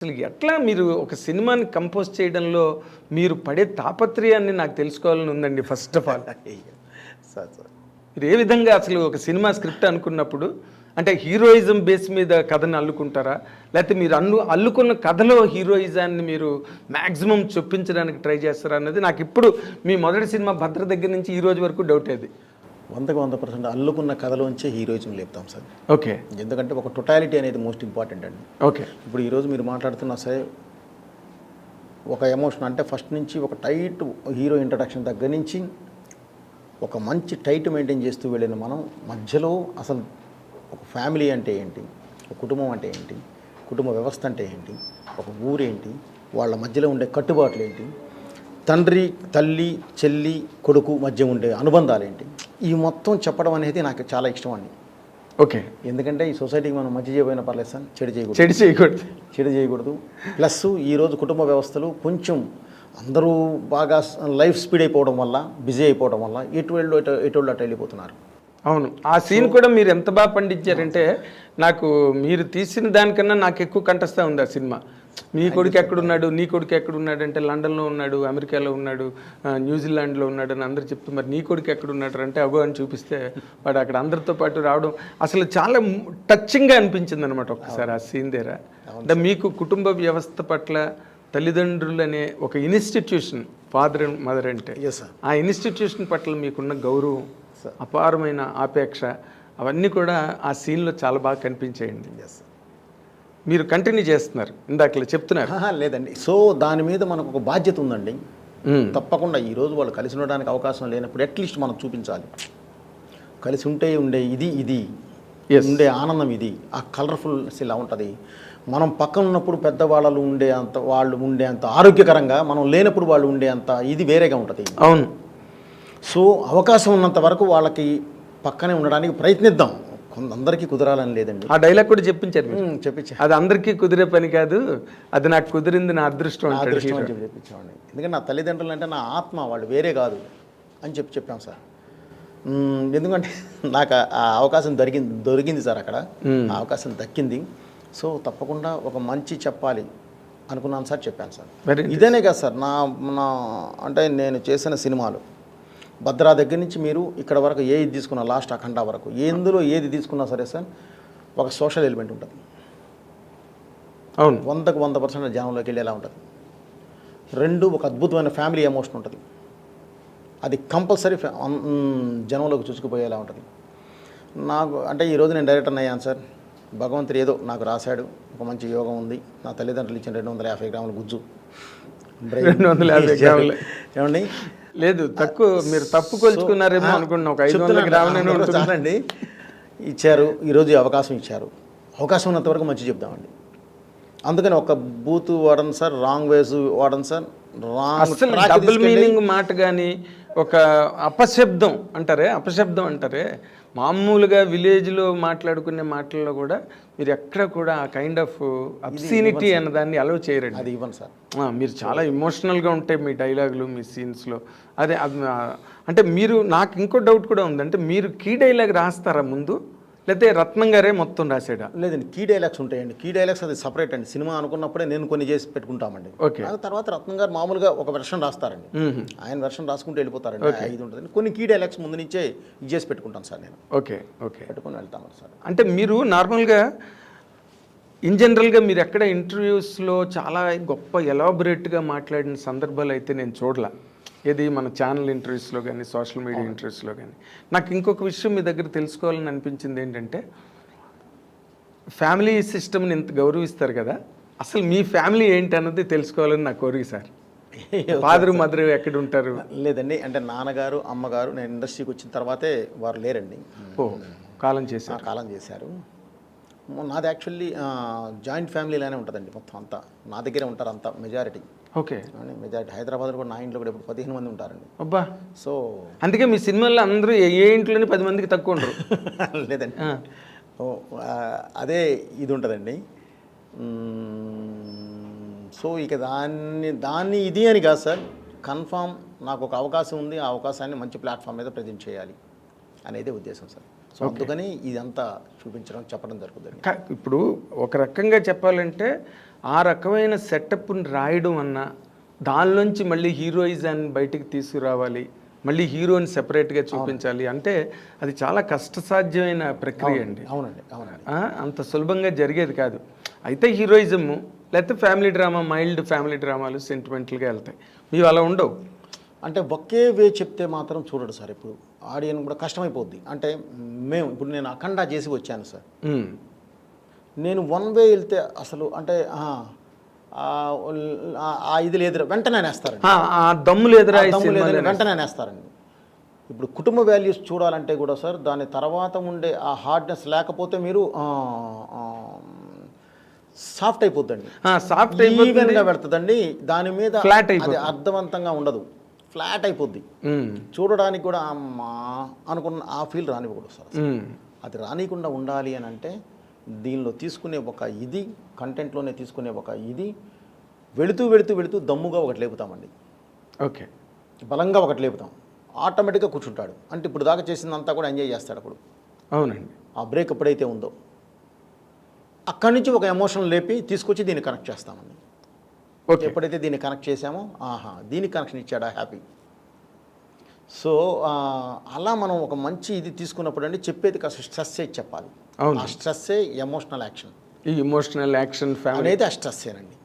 అసలు ఎట్లా మీరు ఒక సినిమాని కంపోజ్ చేయడంలో మీరు పడే తాపత్రయాన్ని నాకు తెలుసుకోవాలని ఉందండి first of all. Sir sir మీరు ఏ విధంగా అసలు ఒక సినిమా స్క్రిప్ట్ అనుకున్నప్పుడు అంటే హీరోయిజం బేస్ మీద కథను అల్లుకుంటారా, లేకపోతే మీరు అల్లుకున్న కథలో హీరోయిజాన్ని మీరు మ్యాక్సిమం చొప్పించడానికి ట్రై చేస్తారా అన్నది నాకు ఇప్పుడు మీ మొదటి సినిమా భద్ర దగ్గర నుంచి ఈ రోజు వరకు డౌట్ అది. 100% అల్లుకున్న కథలోంచే హీరోయిజం లేపుతాం సార్. ఓకే, ఎందుకంటే ఒక టొటాలిటీ అనేది మోస్ట్ ఇంపార్టెంట్ అండి. ఓకే, ఇప్పుడు ఈరోజు మీరు మాట్లాడుతున్నా సరే ఒక ఎమోషన్ అంటే ఫస్ట్ నుంచి ఒక టైట్ హీరో ఇంట్రడక్షన్ దగ్గర నుంచి ఒక మంచి టైట్ మెయింటైన్ చేస్తూ వెళ్ళిన మనం మధ్యలో అసలు ఒక ఫ్యామిలీ అంటే ఏంటి, ఒక కుటుంబం అంటే ఏంటి, కుటుంబ వ్యవస్థ అంటే ఏంటి, ఒక ఊరేంటి, వాళ్ళ మధ్యలో ఉండే కట్టుబాట్లు ఏంటి, తండ్రి తల్లి చెల్లి కొడుకు మధ్య ఉండే అనుబంధాలు ఏంటి, ఈ మొత్తం చెప్పడం అనేది నాకు చాలా ఇష్టం అండి. ఓకే, ఎందుకంటే ఈ సొసైటీకి మనం మంచి చేయబోయినా పర్లేదు సార్, చెడు చేయకూడదు. ప్లస్ ఈరోజు కుటుంబ వ్యవస్థలు కొంచెం అందరూ బాగా లైఫ్ స్పీడ్ అయిపోవడం వల్ల, బిజీ అయిపోవడం వల్ల ఎటువంటి అటు వెళ్ళిపోతున్నారు. అవును, ఆ సీన్ కూడా మీరు ఎంత బాగా పండించారంటే నాకు మీరు తీసిన దానికన్నా నాకు ఎక్కువ కంటస్తా ఉంది ఆ సినిమా. మీ కొడుకు ఎక్కడున్నాడు, నీ కొడుకు ఎక్కడున్నాడు అంటే లండన్లో ఉన్నాడు, అమెరికాలో ఉన్నాడు, న్యూజిలాండ్లో ఉన్నాడు అని అందరు చెప్తూ మరి నీ కొడుకు ఎక్కడున్నాడు అంటే అగో అని చూపిస్తే వాడు అక్కడ అందరితో పాటు రావడం అసలు చాలా టచ్చింగ్గా అనిపించింది అనమాట ఒక్కసారి ఆ సీన్ దగ్గర. అంటే మీకు కుటుంబ వ్యవస్థ పట్ల తల్లిదండ్రులు అనే ఒక ఇన్స్టిట్యూషన్, ఫాదర్ అండ్ మదర్ అంటే ఆ ఇన్స్టిట్యూషన్ పట్ల మీకున్న గౌరవం, అపారమైన ఆపేక్ష అవన్నీ కూడా ఆ సీన్లో చాలా బాగా కనిపించాయండి. మీరు కంటిన్యూ చేస్తున్నారు, ఇందాక చెప్తున్నారు. లేదండి, సో దాని మీద మనకు ఒక బాధ్యత ఉందండి. తప్పకుండా ఈరోజు వాళ్ళు కలిసి ఉండడానికి అవకాశం లేనప్పుడు అట్లీస్ట్ మనం చూపించాలి. కలిసి ఉంటే ఉండే ఇది ఉండే ఆనందం, ఇది ఆ కలర్ఫుల్నెస్ ఇలా ఉంటుంది. మనం పక్కన ఉన్నప్పుడు పెద్దవాళ్ళు వాళ్ళు ఉండే అంత ఆరోగ్యకరంగా, మనం లేనప్పుడు వాళ్ళు ఉండే అంత ఇది వేరేగా ఉంటుంది. అవును, సో అవకాశం ఉన్నంత వరకు వాళ్ళకి పక్కనే ఉండడానికి ప్రయత్నిద్దాం. అందరికీ కుదరాలని లేదండి. ఆ డైలాగ్ కూడా చెప్పించారు, చెప్పించారు. అది అందరికీ కుదిరే పని కాదు, అది నాకు కుదిరింది, నా అదృష్టం అని చెప్పి చెప్పించామండి. ఎందుకంటే నా తల్లిదండ్రులు అంటే నా ఆత్మ, వాళ్ళు వేరే కాదు అని చెప్పాం సార్. ఎందుకంటే నాకు ఆ అవకాశం దొరికింది సార్, అక్కడ ఆ అవకాశం దక్కింది. సో తప్పకుండా ఒక మంచి చెప్పాలి అనుకున్నాను సార్, చెప్పాను సార్. ఇదేనే కాదు సార్, నా అంటే నేను చేసిన సినిమాలు భద్రా దగ్గర నుంచి మీరు ఇక్కడ వరకు ఏది తీసుకున్నా, లాస్ట్ అఖండ వరకు ఎందులో ఏది తీసుకున్నా సరే సార్ ఒక సోషల్ ఎలిమెంట్ ఉంటుంది. అవును, 100% జనంలోకి వెళ్ళేలా ఉంటుంది. 2 ఒక అద్భుతమైన ఫ్యామిలీ ఎమోషన్ ఉంటుంది. అది కంపల్సరీ జనంలోకి చూసుకుపోయేలా ఉంటుంది. నాకు అంటే ఈరోజు నేను డైరెక్టర్ అయ్యాను సార్. భగవంతుడు ఏదో నాకు రాశాడు, ఒక మంచి యోగం ఉంది. నా తల్లిదండ్రులు ఇచ్చిన 250 గ్రాముల గుజ్జు, 250 గ్రాములు ఏమండి, లేదు తక్కువ, మీరు తప్పు కొలుచుకున్నారేమో అనుకున్నా. ఒక 500 గ్రాములు చాలండి ఇచ్చారు. ఈరోజు అవకాశం ఇచ్చారు, అవకాశం ఉన్నంత వరకు మంచి చెప్దామండి. అందుకని ఒక బూత్ వాడను సార్, రాంగ్ వేస్ వాడను సార్, అసలు డబుల్ మీనింగ్ మాట కానీ ఒక అపశబ్దం అంటారే మామూలుగా విలేజ్లో మాట్లాడుకునే మాటల్లో కూడా మీరు ఎక్కడ కూడా ఆ కైండ్ ఆఫ్ అబ్సీనిటీ అన్నదాన్ని అలౌ చేయరండి. అది ఇవ్వను సార్. మీరు చాలా ఎమోషనల్గా ఉంటాయి మీ డైలాగులు, మీ సీన్స్లో. అదే అంటే మీరు, నాకు ఇంకో డౌట్ కూడా ఉంది, అంటే మీరు కీ డైలాగ్ రాస్తారా ముందు, లేకపోతే రత్నం గారే మొత్తం రాసాడా? లేదండి, కీ డైలాగ్స్ ఉంటాయండి. కీ డైలాగ్స్ అది సపరేట్ అండి. సినిమా అనుకున్నప్పుడే నేను కొన్ని చేసి పెట్టుకుంటామండి. ఓకే, తర్వాత రత్నం గారు మామూలుగా ఒక వెర్షన్ రాస్తారండి. ఆయన వెర్షన్ రాసుకుంటూ వెళ్ళిపోతారండి. 5 ఉంటుంది. కొన్ని కీ డైలాగ్స్ ముందు నుంచే ఇది చేసి పెట్టుకుంటాను సార్ నేను. ఓకే, పెట్టుకుని వెళ్తాను సార్. అంటే మీరు నార్మల్గా ఇన్ జనరల్గా మీరు ఎక్కడ ఇంటర్వ్యూస్లో చాలా గొప్ప ఎలాబొరేట్గా మాట్లాడిన సందర్భాలు అయితే నేను చూడలే. ఏది మన ఛానల్ ఇంటర్వ్యూస్లో కానీ, సోషల్ మీడియా ఇంటర్వ్యూస్లో కానీ. నాకు ఇంకొక విషయం మీ దగ్గర తెలుసుకోవాలని అనిపించింది ఏంటంటే, ఫ్యామిలీ సిస్టమ్ని ఇంత గౌరవిస్తారు కదా, అసలు మీ ఫ్యామిలీ ఏంటి అన్నది తెలుసుకోవాలని నా కోరిక సార్. ఫాదర్ మదర్ ఎక్కడ ఉంటారు? లేదండి, అంటే నాన్నగారు అమ్మగారు నేను ఇండస్ట్రీకి వచ్చిన తర్వాతే వారు లేరండి. కాలం చేశారు. నాది యాక్చువల్లీ జాయింట్ ఫ్యామిలీలానే ఉంటుందండి. మొత్తం అంతా నా దగ్గరే ఉంటారు, అంతా మెజారిటీ. ఓకే, మెజారిటీ హైదరాబాద్లో కూడా నా ఇంట్లో కూడా ఇప్పుడు 15 మంది ఉంటారండి. అబ్బా, సో అందుకే మీ సినిమాల్లో అందరూ ఏ ఇంట్లోనే 10 మందికి తక్కువ ఉండరు. లేదండి, అదే ఇది ఉంటుందండి. సో ఇక దాన్ని ఇది అని కాదు సార్, కన్ఫామ్ నాకు ఒక అవకాశం ఉంది, ఆ అవకాశాన్ని మంచి ప్లాట్ఫామ్ మీద ప్రజెంట్ చేయాలి అనేది ఉద్దేశం సార్. సో అందుకని ఇదంతా చూపించడం చెప్పడం జరుగుతుంది. ఇప్పుడు ఒక రకంగా చెప్పాలంటే ఆ రకమైన సెటప్ని రాయడం అన్నా దానిలోంచి మళ్ళీ హీరోయిజాన్ని బయటికి తీసుకురావాలి, మళ్ళీ హీరోని సెపరేట్గా చూపించాలి అంటే అది చాలా కష్టసాధ్యమైన ప్రక్రియ అండి. అవునండి, అవునండి. అంత సులభంగా జరిగేది కాదు. అయితే హీరోయిజము లేకపోతే ఫ్యామిలీ డ్రామా, మైల్డ్ ఫ్యామిలీ డ్రామాలు సెంటిమెంటల్గా వెళ్తాయి. మీరు అలా ఉండవు. అంటే ఒకే వే చెప్తే మాత్రం చూడడు సార్. ఇప్పుడు ఆడియన్ కూడా కష్టమైపోద్ది. అంటే ఇప్పుడు నేను అఖండ చేసి వచ్చాను సార్. నేను వన్ వే వెళ్తే అసలు అంటే ఇది లేదు వెంటనే నేస్తారండి, దమ్ము లేదురా వెంటనే నేస్తారండి. ఇప్పుడు కుటుంబ వాల్యూస్ చూడాలంటే కూడా సార్ దాని తర్వాత ఉండే ఆ హార్డ్నెస్ లేకపోతే మీరు సాఫ్ట్ అయిపోద్దండి, సాఫ్ట్ ఈవెన్గా పెడుతుందండి. దాని మీద ఫ్లాట్ అది అర్థవంతంగా ఉండదు, ఫ్లాట్ అయిపోద్ది. చూడడానికి కూడా అమ్మా అనుకున్న ఆ ఫీల్ రానివ్వకూడదు సార్. అది రానికుండా ఉండాలి అని అంటే దీనిలో తీసుకునే ఒక ఇది, కంటెంట్లోనే తీసుకునే ఒక ఇది, వెళుతూ వెళుతూ వెళుతూ దమ్ముగా ఒకటి లేపుతామండి. ఓకే, బలంగా ఒకటి లేపుతాం, ఆటోమేటిక్గా కూర్చుంటాడు. అంటే ఇప్పుడు దాకా చేసిందంతా కూడా ఎంజాయ్ చేస్తాడు. అప్పుడు అవునండి, ఆ బ్రేక్ ఎప్పుడైతే ఉందో అక్కడి నుంచి ఒక ఎమోషన్ లేపి తీసుకొచ్చి దీన్ని కనెక్ట్ చేస్తామండి. ఓకే, ఎప్పుడైతే దీన్ని కనెక్ట్ చేసామో దీనికి కనెక్షన్ ఇచ్చాడా హ్యాపీ. సో అలా మనం ఒక మంచి ఇది తీసుకున్నప్పుడు అండి చెప్పేది కాస్త స్ట్రెస్సే చెప్పాలి. ఆ స్ట్రెస్సే ఎమోషనల్ యాక్షన్, ఈ ఎమోషనల్ యాక్షన్ అనేది ఆ స్ట్రెస్సేనండి.